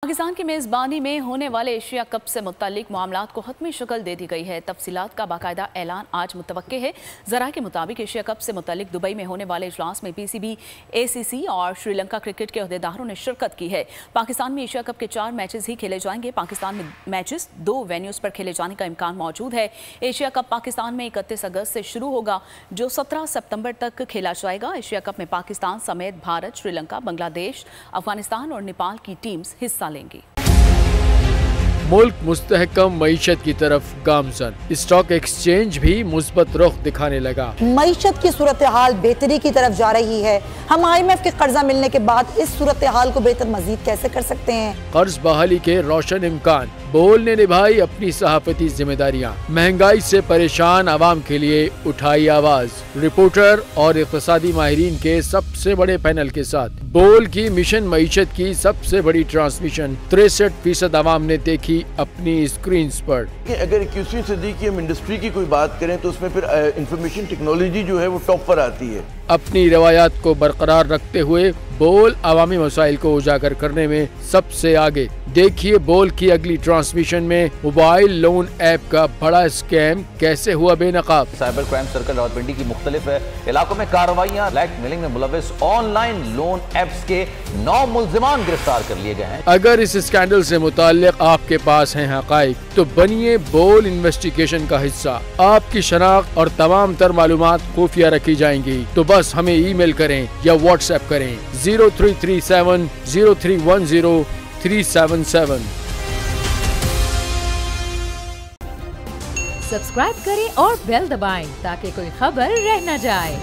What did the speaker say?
पाकिस्तान की मेज़बानी में होने वाले एशिया कप से मुतालिक मामलात को हतमी शक्ल दे दी गई है। तफसीलात का बाकायदा ऐलान आज मुतवक्के है। ज़रा के मुताबिक एशिया कप से मुतालिक दुबई में होने वाले इजलास में PCB, ACC और श्रीलंका क्रिकेट के अहदेदारों ने शिरकत की है। पाकिस्तान में एशिया कप के 4 मैचेस ही खेले जाएंगे। पाकिस्तान में मैचेस 2 वेन्यूज़ पर खेले जाने का इम्कान मौजूद है। एशिया कप पाकिस्तान में 31 अगस्त से शुरू होगा, जो 17 सितंबर तक खेला जाएगा। एशिया कप में पाकिस्तान समेत भारत, श्रीलंका, बांग्लादेश, अफगानिस्तान और नेपाल की टीम्स हिस्सा लेंगी। मुल्क मुस्तहकम मईशत की तरफ गामजन, स्टॉक एक्सचेंज भी मुस्बत रुख दिखाने लगा। मईशत की सूरत हाल बेहतरी की तरफ जा रही है। हम IMF के कर्जा मिलने के बाद इस सूरत हाल को बेहतर मजीद कैसे कर सकते हैं। कर्ज बहाली के रोशन इम्कान, बोल ने निभाई अपनी सहाफती जिम्मेदारियाँ, महंगाई से परेशान आवाम के लिए उठाई आवाज। रिपोर्टर और इक़्तिसादी माहिरीन के सबसे बड़े पैनल के साथ बोल की मिशन मईशत की सबसे बड़ी ट्रांसमिशन 63% आवाम ने देखी अपनी स्क्रीन पर। अगर 21वीं सदी की हम इंडस्ट्री की कोई बात करें तो उसमें फिर इंफॉर्मेशन टेक्नोलॉजी जो है वो टॉप पर आती है। अपनी रवायात को बरकरार रखते हुए बोल अवामी मसाइल को उजागर करने में सबसे आगे। देखिए बोल की अगली ट्रांसमिशन में मोबाइल लोन ऐप का बड़ा स्कैम कैसे हुआ बेनकाब। साइबर क्राइम सर्कल रावलपिंडी की मुख्तलिफ इलाकों में कार्रवाइयाँ, ब्लैकमेलिंग में मुलविस ऑनलाइन लोन ऐप्स के 9 मुल्जिमान गिरफ्तार कर लिए गए हैं। अगर इस स्कैंडल से मुताल्लिक आपके पास हैं हकाइक तो बनिए बोल इन्वेस्टिगेशन का हिस्सा। आपकी शनाख्त और तमाम तर मालूमात खुफिया रखी जाएंगी, तो बस हमें ईमेल करें या व्हाट्सएप करें 0337 0310 377। सब्सक्राइब करें और बेल दबाएं ताकि कोई खबर रह न जाए।